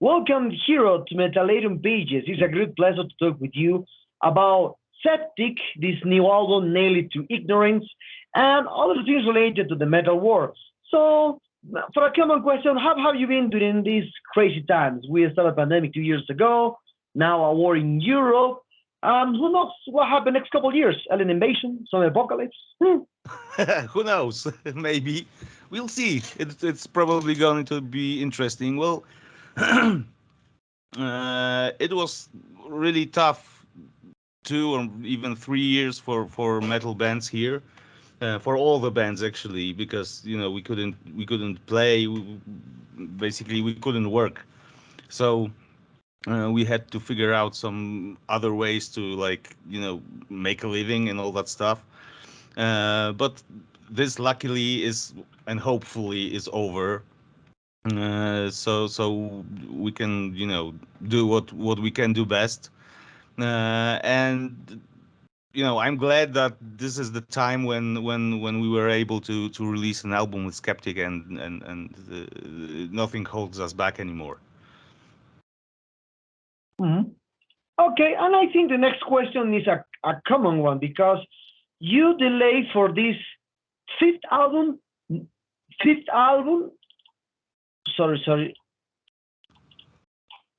Welcome, Hiro, to Metallarium Pages. It's a great pleasure to talk with you about Sceptic, this new album, Nailed to Ignorance, and other things related to the metal world. So, for a common question, how have you been during these crazy times? We started a pandemic 2 years ago, now a war in Europe. Who knows what happens next couple of years? Alien invasion, some apocalypse? Who knows? Maybe we'll see. It's probably going to be interesting. Well, it was really tough 2 or even 3 years for metal bands here, for all the bands actually, because we couldn't play. Basically, we couldn't work, so we had to figure out some other ways to make a living and all that stuff. But this luckily is and hopefully is over. So we can do what we can do best. And I'm glad that this is the time when we were able to release an album with Sceptic, and nothing holds us back anymore. Mhm. Okay, and I think the next question is a common one because you delayed for this fifth album, fifth album. Sorry.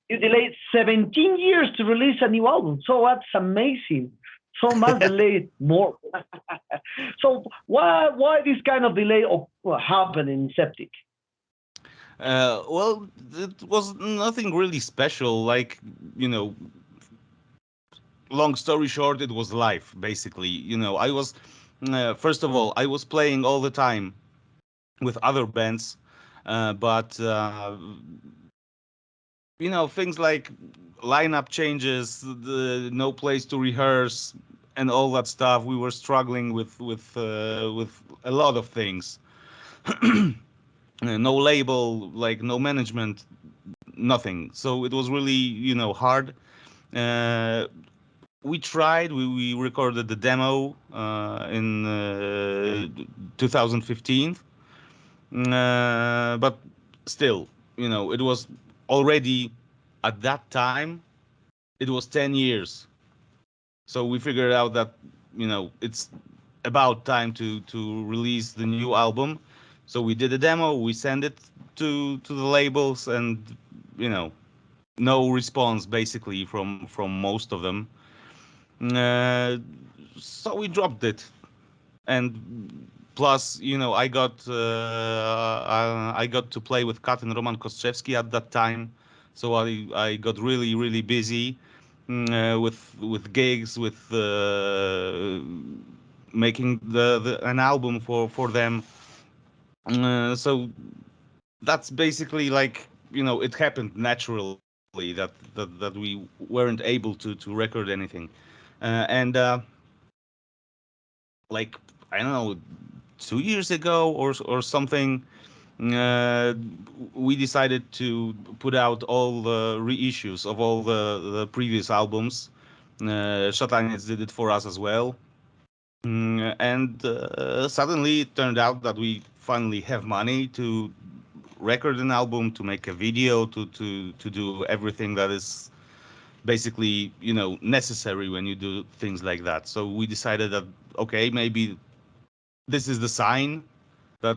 You delayed 17 years to release a new album. So that's amazing. So much delayed more. So why this kind of delay happened in Septic? Well, it was nothing really special. Long story short, it was life, basically. I was, first of all, I was playing all the time with other bands, but things like lineup changes, no place to rehearse, and all that stuff. We were struggling with a lot of things. No label, like no management, nothing. So it was really hard. Uh, we tried. We recorded the demo in 2015, but still, it was already at that time. It was 10 years. So we figured out that it's about time to release the new album. So we did a demo. We sent it to the labels, and no response basically from most of them. Uh, so we dropped it, and plus, I got to play with Kat and Roman Kostrzewski at that time, so I got really busy with gigs, with making an album for them. So that's basically it happened naturally that we weren't able to record anything, and like I don't know, 2 years ago or something, uh, we decided to put out all the reissues of all the previous albums. Szatanec did it for us as well. And suddenly it turned out that we finally have money to record an album, to make a video, to do everything that is basically necessary when you do things like that. So we decided that okay, maybe this is the sign that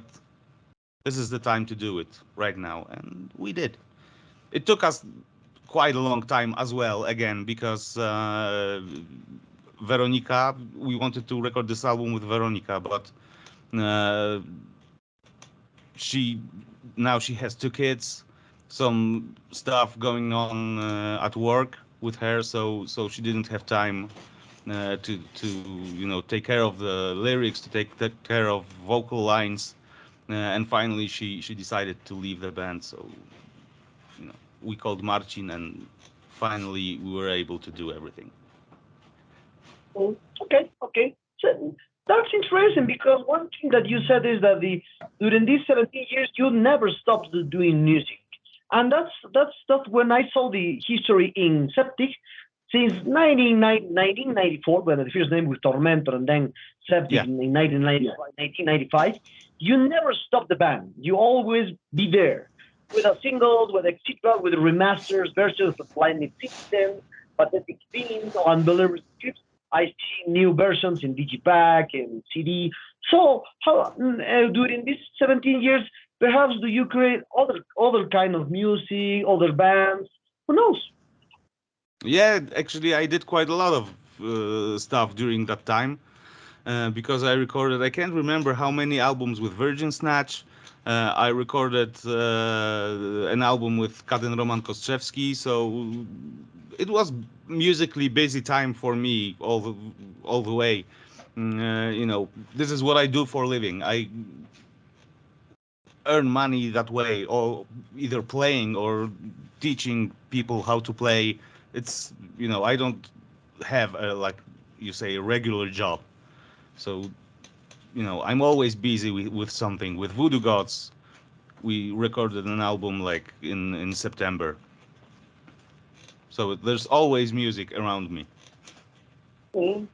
this is the time to do it right now, and we did. It took us quite a long time as well, again, because Veronica, we wanted to record this album with Veronica, but uh, she now she has 2 kids, some stuff going on at work with her, so she didn't have time to take care of the lyrics, to take care of vocal lines, and finally she decided to leave the band. So we called Marcin, and finally we were able to do everything. Okay. So that's interesting because one thing that you said is that during these 17 years you never stopped doing music, and that's when I saw the history in Septic since 1994, when the first name was Tormentor and then Septic Yeah. in 1995. You never stopped the band. You always be there. with a singles, with etc., with remasters, versions of blinded systems, pathetic themes, or unbelievable scripts. I see new versions in Digipack and CD. So, how during these 17 years, perhaps do you create other kind of music, other bands? Who knows? Yeah, actually, I did quite a lot of stuff during that time. Because I recorded, I can't remember how many albums with Virgin Snatch. I recorded an album with Kaden Roman Kostrzewski, so it was musically busy time for me all the way. This is what I do for a living. I earn money that way, or either playing or teaching people how to play. It's I don't have a, like you say, a regular job, so I'm always busy with something. With Voodoo Gods, we recorded an album like in September. So there's always music around me. Mm.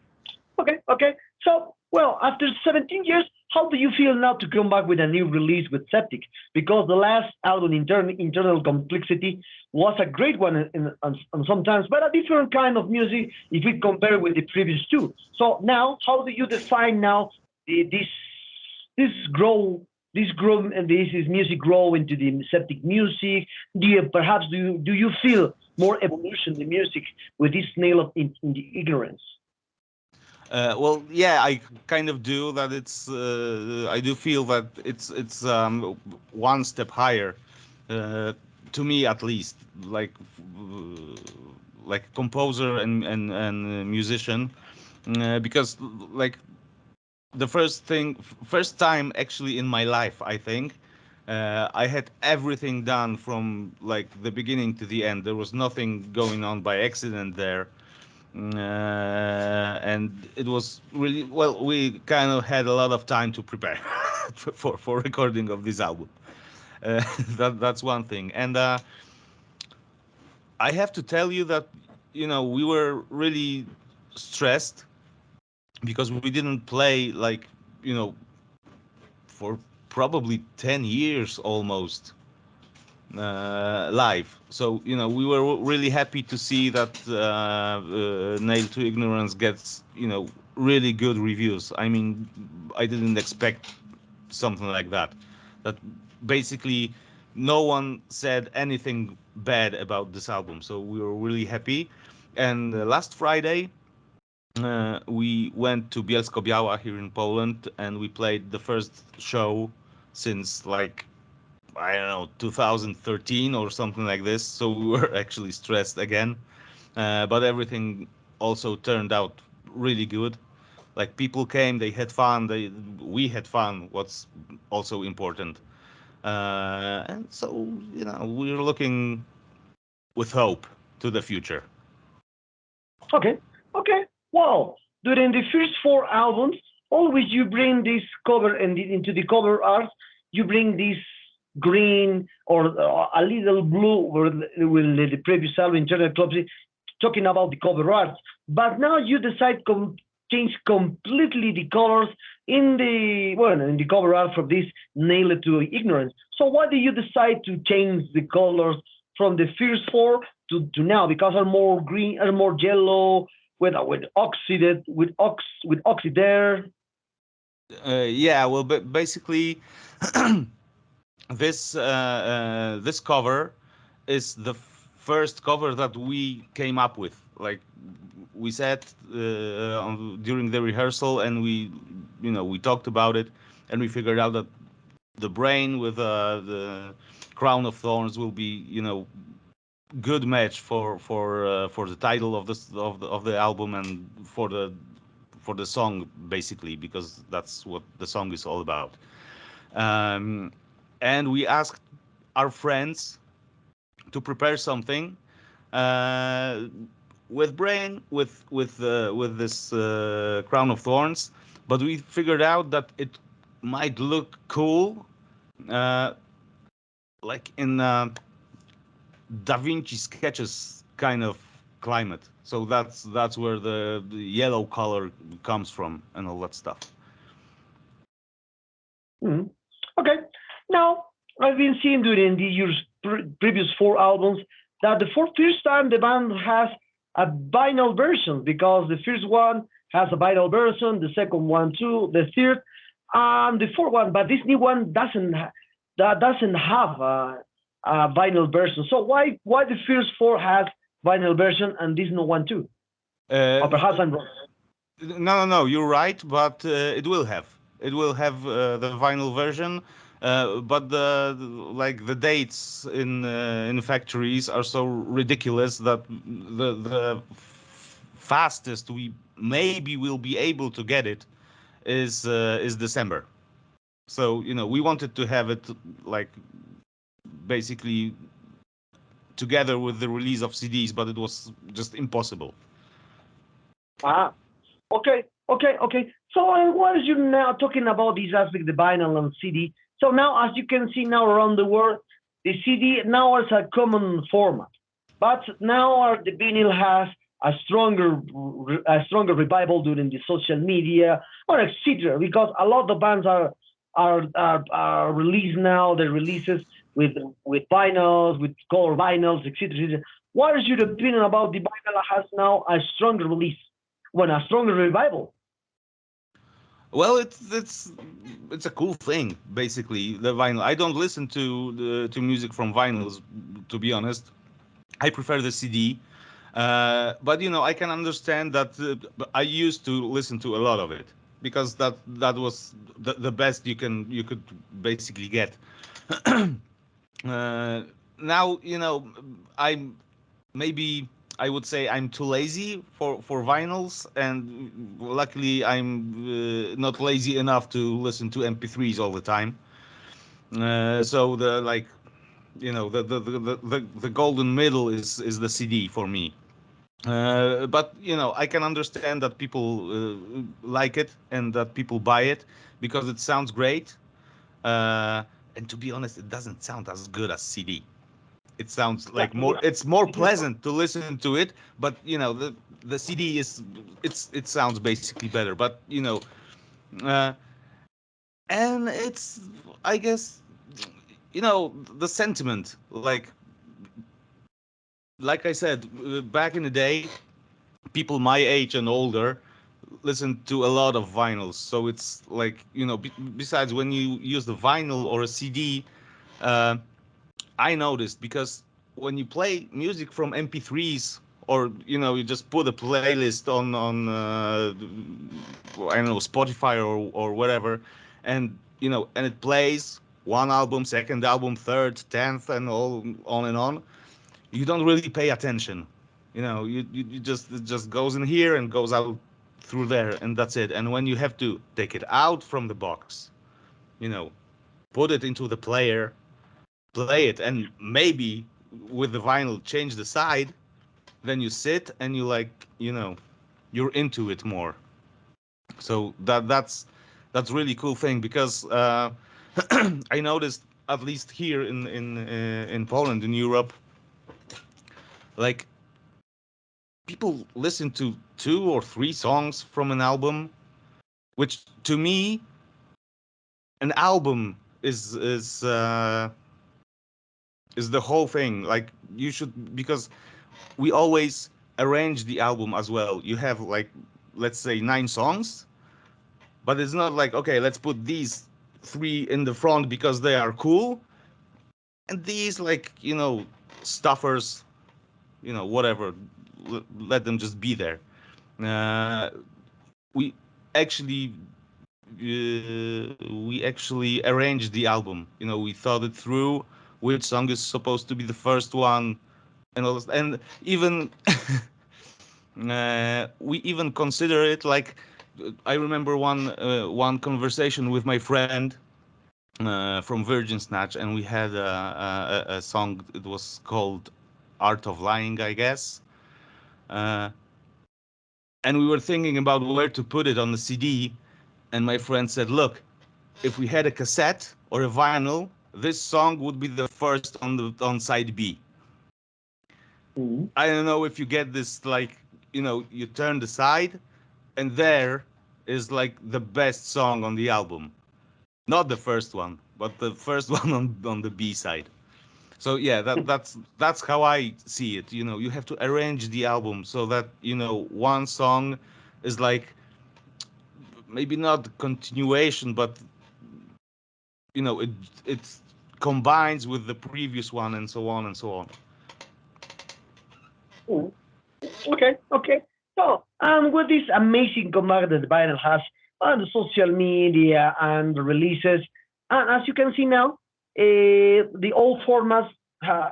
Okay, okay. So, well, after 17 years, how do you feel now to come back with a new release with Sceptic? Because the last album, Internal Complexity, was a great one on sometimes, but a different kind of music if we compare with the previous two. So now, how do you define now this this grow and this is music grow into the Sceptic music? Do you feel more evolution in the music with this nail of in the ignorance? Well, yeah, I kind of do that. I do feel that it's one step higher, uh, to me at least, like composer and musician, because like the first time actually in my life, I think, I had everything done from like the beginning to the end. There was nothing going on by accident there. And it was really well. We kind of had a lot of time to prepare for recording of this album. That's one thing, and I have to tell you that we were really stressed because we didn't play like you know for probably 10 years almost live. So we were really happy to see that Nail to Ignorance gets really good reviews. I mean, I didn't expect something like that. That basically no one said anything bad about this album. So we were really happy. And last Friday. We went to Bielsko-Biała here in Poland, and we played the first show since like I don't know, 2013 or something like this. So we were actually stressed again, but everything also turned out really good. Like people came, they had fun, we had fun. What's also important, and so we're looking with hope to the future. Okay, okay. Well, during the first four albums, always you bring this cover and into the cover art, you bring this green or a little blue with the previous album, Internal Clubs, talking about the cover art. But now you decide change completely the colors in the cover art for this Nailed to Ignorance. So why do you decide to change the colors from the first four to now? Because are more green, are more yellow, with oxided with oxy there. Yeah, well, but basically, this cover is the first cover that we came up with. Like we said during the rehearsal, and we talked about it, and we figured out that the brain with the crown of thorns will be good match for the title of the album and for the song basically, because that's what the song is all about. Um, and we asked our friends to prepare something uh, with brain with this crown of thorns, but we figured out that it might look cool, uh, like in Da Vinci sketches kind of climate. So that's where the yellow color comes from and all that stuff. Mhm. Okay. Now, I've been seeing during the years previous four albums that the for first time the band has a vinyl version because the first one has a vinyl version, the second one too, the third, and the fourth one. But this new one doesn't have a vinyl version. So why the first four has vinyl version and this new one too? Or Uh, perhaps I'm wrong. no, you're right, but it will have the vinyl version, but like the dates in factories are so ridiculous that the fastest we maybe will be able to get it is December. So we wanted to have it like basically together with the release of CDs, but it was just impossible. Ah, okay. So what is you now talking about this aspect, the vinyl and CD? So now, as you can see now around the world, the CD now is a common format, but now the vinyl has a stronger revival during the social media or etc. Because a lot of bands are released now. Their releases with vinyls, with color vinyls, etc. What is your opinion about the vinyl has now a stronger release? When a stronger revival. Well, it's a cool thing, basically. The vinyl. I don't listen to music from vinyls, to be honest. I prefer the CD. But I can understand that. I used to listen to a lot of it because that was the best you could basically get. Now I'm maybe I would say I'm too lazy for vinyls, and luckily I'm not lazy enough to listen to MP3s all the time. So the like the golden middle is the CD for me. But I can understand that people like it and that people buy it because it sounds great. Uh, and to be honest, it doesn't sound as good as CD. It sounds Yeah, like more it's more this is pleasant to listen to it, but the CD it sounds basically better, but uh, and it's, I guess, the sentiment, like I said, back in the day, people my age and older listened to a lot of vinyls, so it's like besides when you use the vinyl or a CD. uh, I noticed because when you play music from MP3s, or you just put a playlist on I don't know, Spotify or whatever, and it plays one album, second album, third, 10th, and all on and on. You don't really pay attention. You just, it just goes in here and goes out through there, and that's it. And when you have to take it out from the box, you know, put it into the player, play it, and maybe with the vinyl change the side, then you sit and you're into it more. So that's really cool thing because I noticed, at least here in Poland, in Europe, like people listen to two or three songs from an album, which to me an album is the whole thing. Like, you should, because we always arrange the album as well. You have, like, let's say 9 songs, but it's not like, okay, let's put these three in the front because they are cool, and these, like, stuffers, whatever, let them just be there. uh, we actually we actually arranged the album. We thought it through, which song is supposed to be the first one, and all this, and even we even consider it like, I remember one conversation with my friend from Virgin Snatch, and we had a song. It was called "Art of Lying," I guess, uh, and we were thinking about where to put it on the CD. And my friend said, "Look, if we had a cassette or a vinyl, this song would be the first on side B." Mhm. I don't know if you get this, like, you turn the side, and there is like the best song on the album, not the first one. but the first one on the B side. So yeah, that's how I see it. You know, you have to arrange the album so that one song is like maybe not continuation, but it it combines with the previous one and so on and so on. Mm. Okay, okay. So, with this amazing comeback that vinyl has on the social media and the releases, and as you can see now, the old formats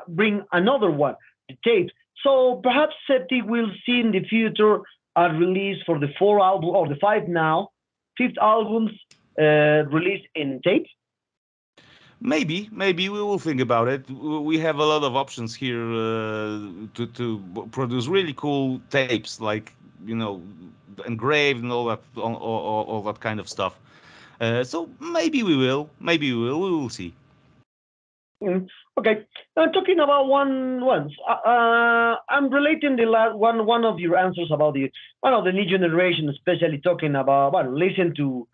bring another one, the tapes. So perhaps Sceptic will see in the future a release for the four album or the five now, fifth albums released in tapes. Maybe we will think about it. We have a lot of options here to produce really cool tapes, like engraved and all that kind of stuff. So maybe we will. Maybe we will. We will see. Mm, okay. Talking about I'm relating the last one of your answers about the one of the new generation, especially talking about listen to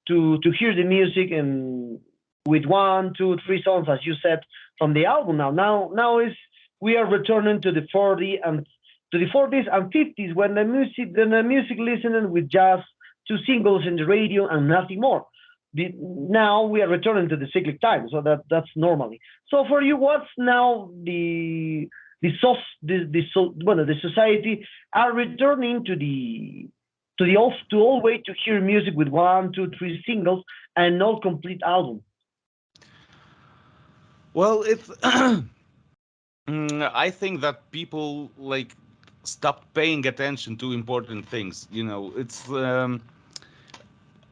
hear the music and with one, two, three songs, as you said, from the album. Now is we are returning to the 40s and 50s when the music listening with just two singles in the radio and nothing more. Now we are returning to the cyclic time, so that's normally. So for you, what's now the society are returning to the old way to hear music with one, two, three singles and not complete album. Well, it's. I think that people like stopped paying attention to important things. It's.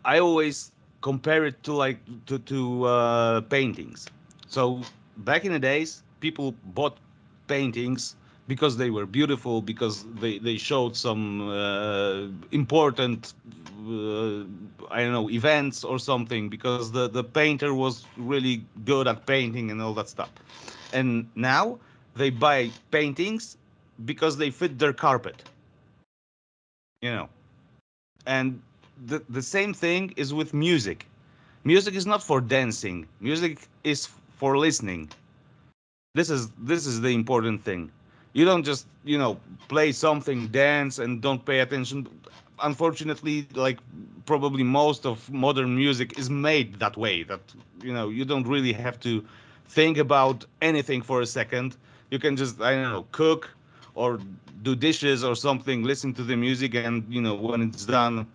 I always compare it to like to paintings. So back in the days, people bought paintings because they were beautiful, because they showed some important I don't know, events or something, because the painter was really good at painting and all that stuff. And now they buy paintings because they fit their carpet, you know. And the same thing is with music. Music is not for dancing. Music is for listening. This is the important thing. You don't just play something, dance, and don't pay attention. Unfortunately, like probably most of modern music is made that way. That you don't really have to think about anything for a second. You can just I don't know cook or do dishes or something, listen to the music, and when it's done,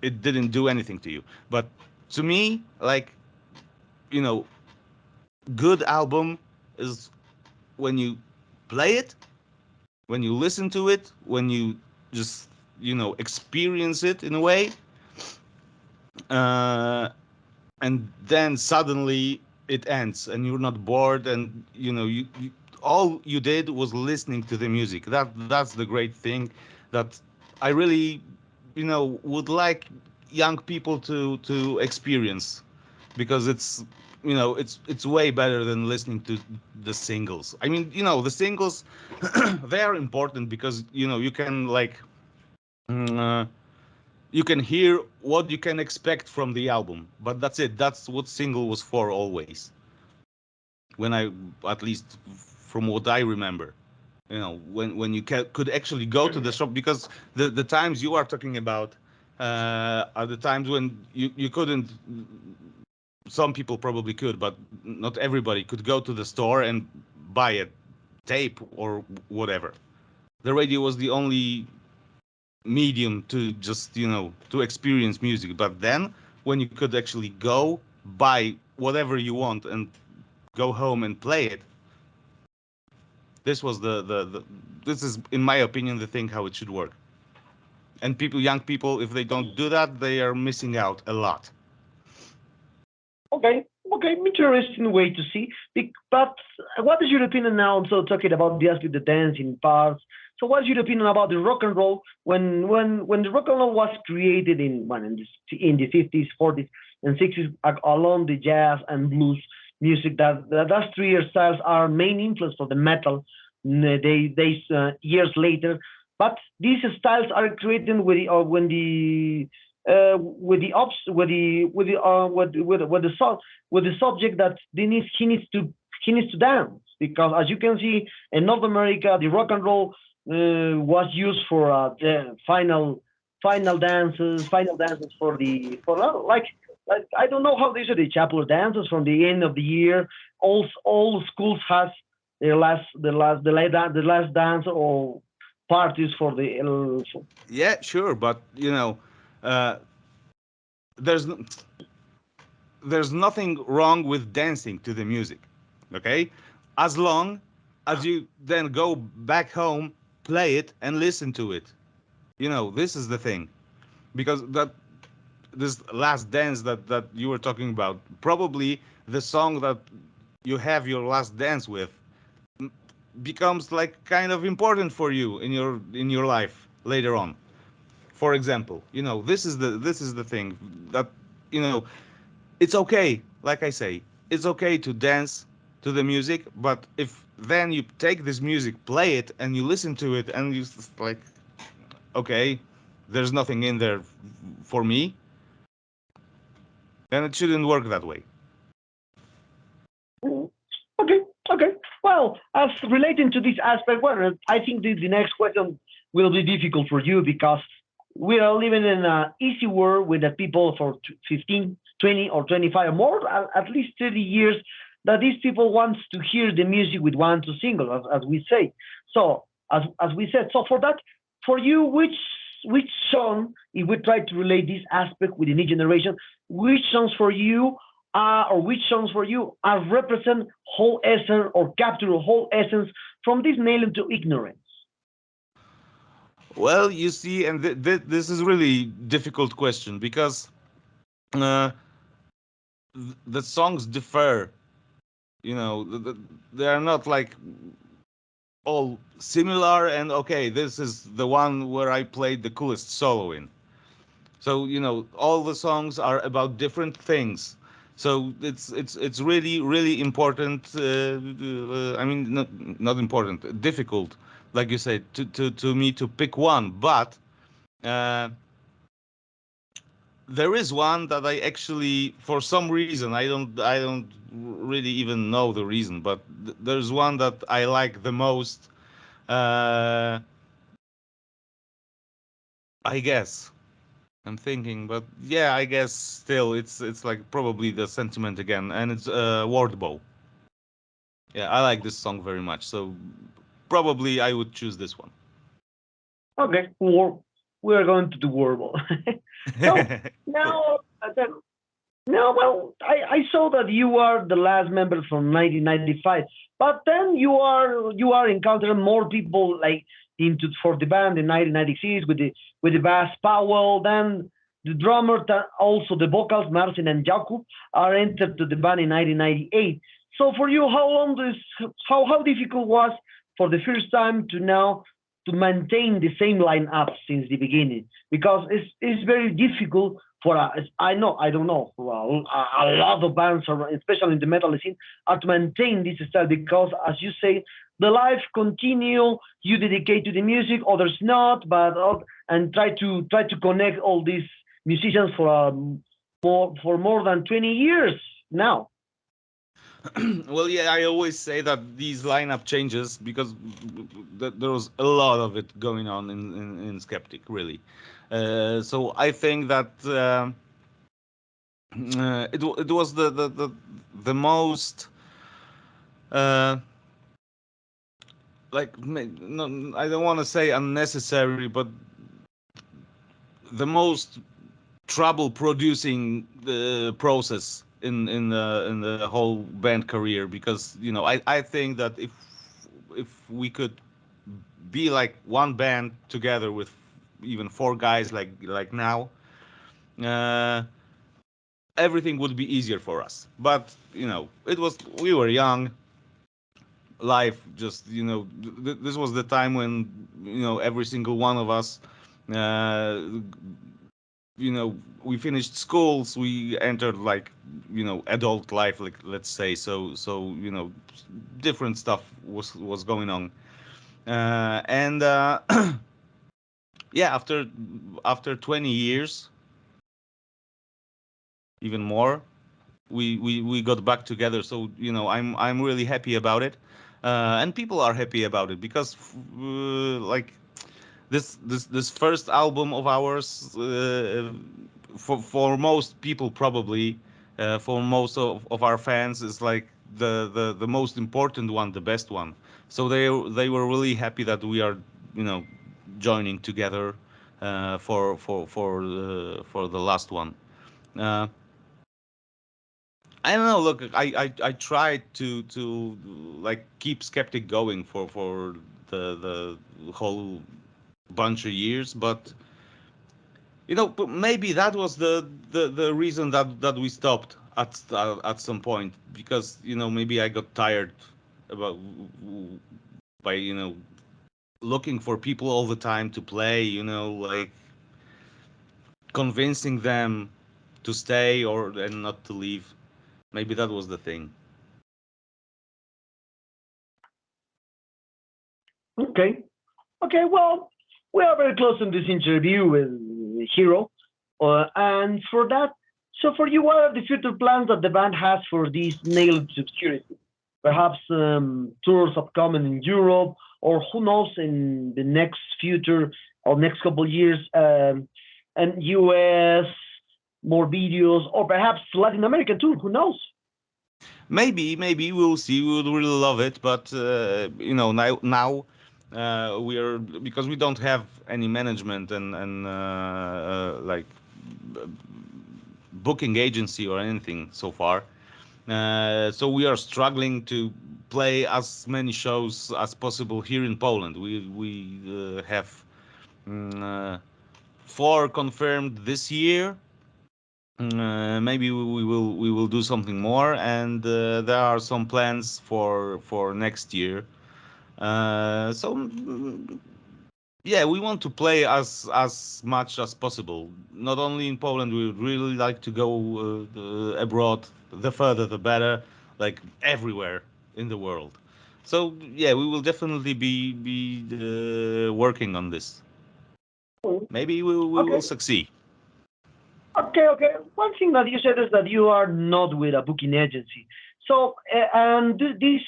it didn't do anything to you. But to me, like you know, good album is when you play it, when you listen to it, when you just experience it in a way, uh, and then suddenly it ends and you're not bored, and you all you did was listening to the music. That's the great thing that I really would like young people to experience, because it's way better than listening to the singles. I mean, the singles they are important because you can like mm, uh, you can hear what you can expect from the album, but that's it. That's what single was for always. When I at least from what I remember, when you could actually go to the shop, because the times you are talking about are the times when you couldn't. Some people probably could, but not everybody could go to the store and buy a tape or whatever. The radio was the only medium to just to experience music. But then when you could actually go buy whatever you want and go home and play it, this was the this is, in my opinion, the thing how it should work. And young people, if they don't do that, they are missing out a lot. Okay, okay, interesting way to see. But what is your opinion now? Also talking about the dancing parts. So, what's your opinion about the rock and roll when the rock and roll was created in the 50s, 40s, and 60s along the jazz and blues music? Those three styles are main influence for the metal. Years later, but these styles are created when the with the subject that he needs to dance, because as you can see in North America, the rock and roll was used for the final dances for the for like I don't know how they say, the chapel dances from the end of the year. All schools has their the last dance or parties for the Yeah, sure, but uh, there's n- there's nothing wrong with dancing to the music, okay? As long as you then go back home, play it, and listen to it. This is the thing, because this last dance that you were talking about, probably the song that you have your last dance with becomes like kind of important for you in your life later on. For example, this is the thing that you know it's okay, like I say, it's okay to dance to the music, but if then you take this music, play it, and you listen to it, and you like, okay, there's nothing in there for me, then it shouldn't work that way. Mm, okay, okay. Well, as relating to this aspect, well, I think the next question will be difficult for you, because we are living in an easy world with the people for 15, 20, or 25 or more, at least 30 years, that these people wants to hear the music with one to single, as we say. So, as we said, so for that, for you, which song, if we try to relate this aspect with the new generation, which songs for you or which songs for you are represent whole essence or capture whole essence from this nail to ignorance? Well, you see, and this is really difficult question, because uh, the songs differ. They are not like all similar, and okay, this is the one where I played the coolest solo in. So all the songs are about different things. So it's really really important. I mean, not important, difficult, like you said, to me to pick one. But uh, there is one that I actually, for some reason, I don't really even know the reason, but there's one that I like the most. Uh, I guess. I'm thinking, but yeah, I guess still it's like probably the sentiment again, and it's Ward Bow. Yeah, I like this song very much, so probably I would choose this one. Okay, we are going to the Warble. So Cool. now, no, well, I saw that you are the last member from 1995, but then you are encountering more people like into for the band in 1996 with the bass Powell, then the drummer, also the vocals Marcin and Jakub are entered to the band in 1998. So for you, how difficult was for the first time to now to maintain the same lineup since the beginning? Because it's very difficult for I know I don't know for a lot of bands, especially in the metal scene, are to maintain this style, because as you say, the life continue. You dedicate to the music, others not, but and try to connect all these musicians for more than 20 years now. Well, yeah, I always say that these lineup changes because there was a lot of it going on in Skeptic, really. So I think that it was the most uh, like no, I don't want to say unnecessary, but the most trouble producing process in the whole band career, because I think that if we could be like one band together with even four guys like now, uh, everything would be easier for us. But it was we were young. Life just this was the time when every single one of us uh, we finished schools, we entered like adult life, like let's say. So different stuff was going on, and yeah, after 20 years, even more. We got back together, so I'm really happy about it, and people are happy about it because like this first album of ours, for most people probably, for most of our fans, is like the most important one, the best one. So they were really happy that we are joining together for the last one. Uh, I don't know. Look, I tried to like keep Skeptic going for the whole bunch of years, but maybe that was the reason that we stopped at some point, because maybe I got tired about by looking for people all the time to play, like convincing them to stay or and not to leave. Maybe that was the thing. Okay. Okay. Well, we are very close in this interview with Hiro, and for that, so for you, what are the future plans that the band has for this nailed to obscurity? Perhaps tours upcoming in Europe, or who knows, in the next future or next couple of years, and US, more videos, or perhaps Latin America too. Who knows? Maybe we'll see. We would really love it, but now we are, because we don't have any management and like booking agency or anything so far. So we are struggling to play as many shows as possible here in Poland. We have mm, uh, 4 confirmed this year. Maybe we will do something more, and there are some plans for next year. So yeah, we want to play as much as possible. Not only in Poland, we would really like to go abroad. The further, the better. Like everywhere in the world. So yeah, we will definitely be working on this. Maybe we will Okay. succeed. Okay, okay. One thing that you said is that you are not with a booking agency. So, and this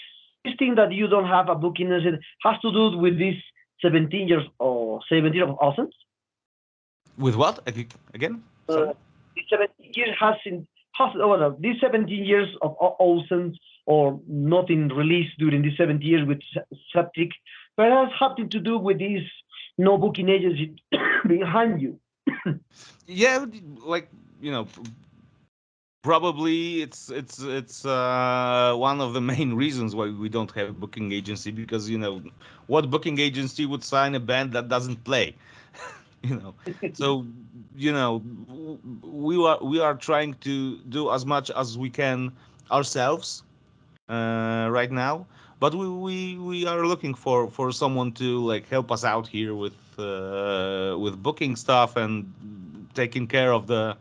thing that you don't have a booking agency has to do with this 17 years or 17 of awesome. With what again? Sorry. This 17 years well, no, these 17 years of awesome or nothing released during these 70 years with Sceptic, perhaps something to do with this no booking agency behind you. Yeah, like you know probably it's one of the main reasons why we don't have a booking agency, because what booking agency would sign a band that doesn't play? you know so we are trying to do as much as we can ourselves right now, but we are looking for someone to like help us out here with booking stuff and taking care of the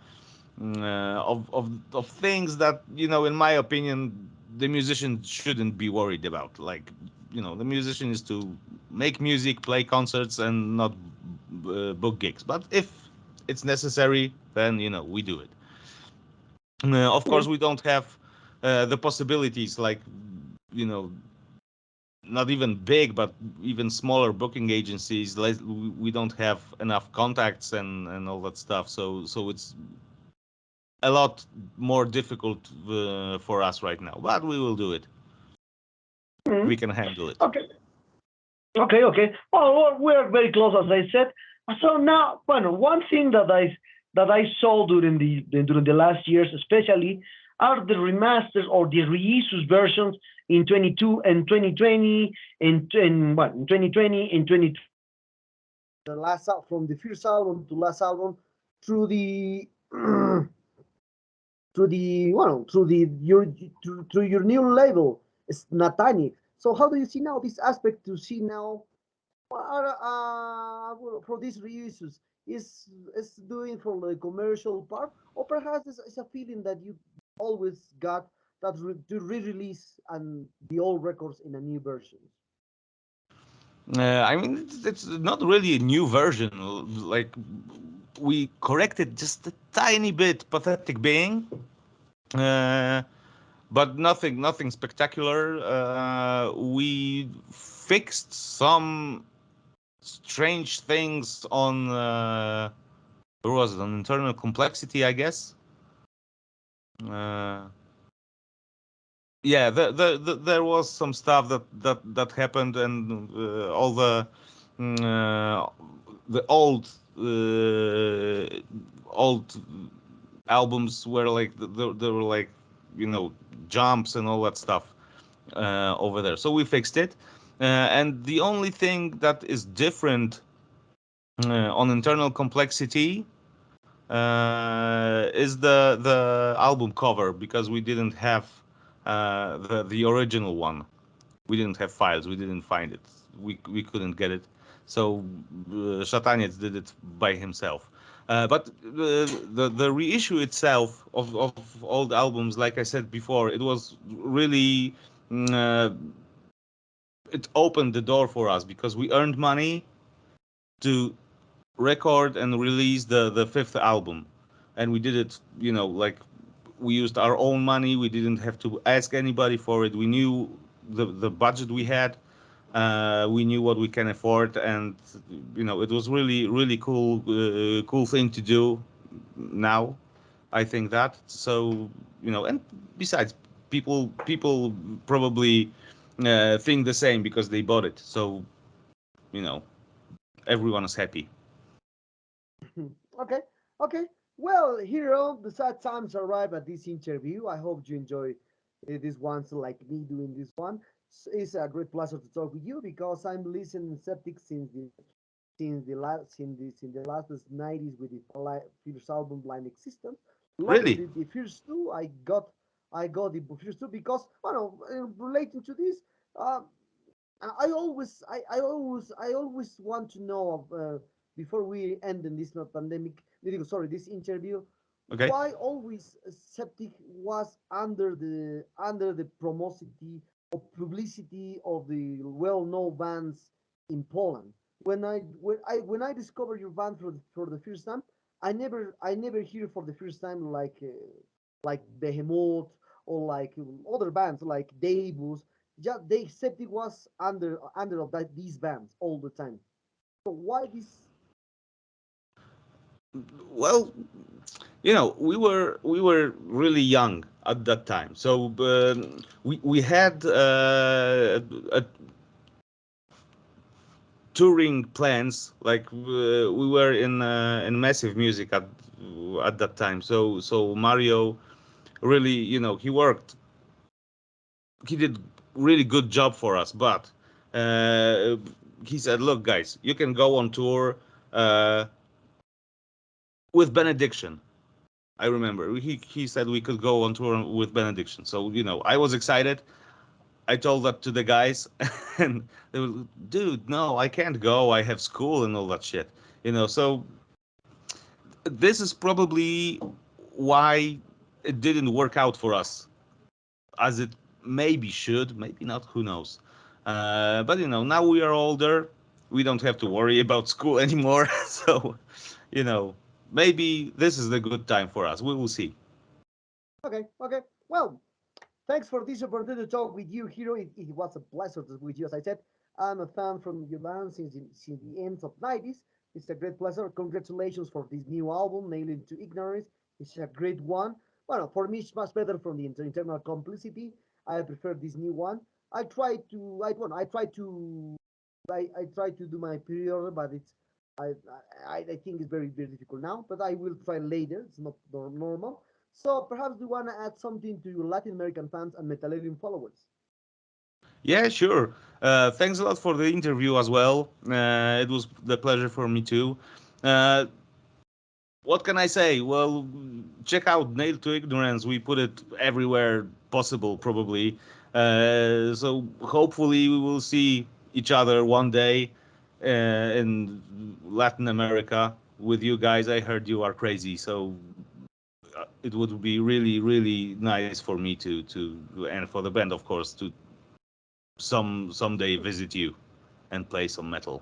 of things that in my opinion the musician shouldn't be worried about. Like the musician is to make music, play concerts, and not book gigs. But if it's necessary, then we do it. Of course, we don't have the possibilities like you know not even big, but even smaller booking agencies. We don't have enough contacts and all that stuff. So it's a lot more difficult for us right now, but we will do it. We Mhm. can handle it. Okay. Okay, okay. Well, we're very close, as I said. So now, well, one thing that I saw during the last years, especially, are the remasters or the reissues versions in 22 and 2020, in what in 2020 and 20. The last from the first album to last album through the through the well through the your through your new label, it's Natanic. So how do you see now this aspect to see now for these reissues is doing for the commercial part, or perhaps it's a feeling that you always got that to re-release and the old records in a new version. I mean, it's not really a new version. Like we corrected just a tiny bit Pathetic Being, uh, but nothing spectacular. We fixed some strange things on where was it, on internal complexity, I guess. Uh, yeah, there was some stuff that happened, and all mm, uh, the old albums were like there were like, jumps and all that stuff over there. So we fixed it, and the only thing that is different on internal complexity is the album cover, because we didn't have the original one. We didn't have files. We didn't find it. We couldn't get it. So Shataniec did it by himself. But the reissue itself of old albums, like I said before, it was really mm, uh, it opened the door for us because we earned money to record and release the fifth album, and we did it, like, we used our own money. We didn't have to ask anybody for it. We knew the budget we had. We knew what we can afford, and it was really cool thing to do. Now I think that. So, and besides, people probably think the same because they bought it. So, you know everyone is happy. Okay, okay. Well, Hero, the sad times arrive at this interview. I hope you enjoy this one, so like me doing this one. It's a great pleasure to talk with you because I'm listening Sceptic since the last 90s with the first album Blind Existence. Loved Really, the first two. I got the first two because relating to this, uh, I always want to know before we end in this not pandemic, sorry, this interview, okay. why always Sceptic was under the promosity or publicity of the well-known bands in Poland. When I discovered your band for the first time, I never hear for the first time like Behemoth or like other bands like Davus. Just they Sceptic was under of these bands all the time. So why this? Well, we were really young at that time, so we had touring plans. Like we were in massive music at that time. So Mario really, he did really good job for us. But uh, he said, "Look, guys, you can go on tour uh, with Benediction." I remember he said we could go on tour with Benediction. So I was excited. I told that to the guys, and they were, "Dude, no, I can't go. I have school and all that shit." So this is probably why it didn't work out for us as it maybe should, maybe not. Who knows? But now we are older. We don't have to worry about school anymore. So, you know, maybe this is the good time for us. We will see. Okay, okay. Well, thanks for this opportunity to talk with you, Hero. It was a pleasure to with you. As I said, I'm a fan from your band since the end of '90s. It's a great pleasure. Congratulations for this new album, Nailing to Ignorance. It's a great one. Well, for me, it's much better from the internal complicity. I prefer this new one. I try to do my pre-order, but I, I think it's very difficult now. But I will try later. It's not normal. So perhaps we want to add something to your Latin American fans and Metallium followers. Yeah, sure. Thanks a lot for the interview as well. It was the pleasure for me too. Uh, what can I say? Well, check out Nail to Ignorance. We put it everywhere possible, probably. So hopefully we will see each other one day in Latin America with you guys. I heard you are crazy, so it would be really nice for me to and for the band, of course, to someday visit you and play some metal.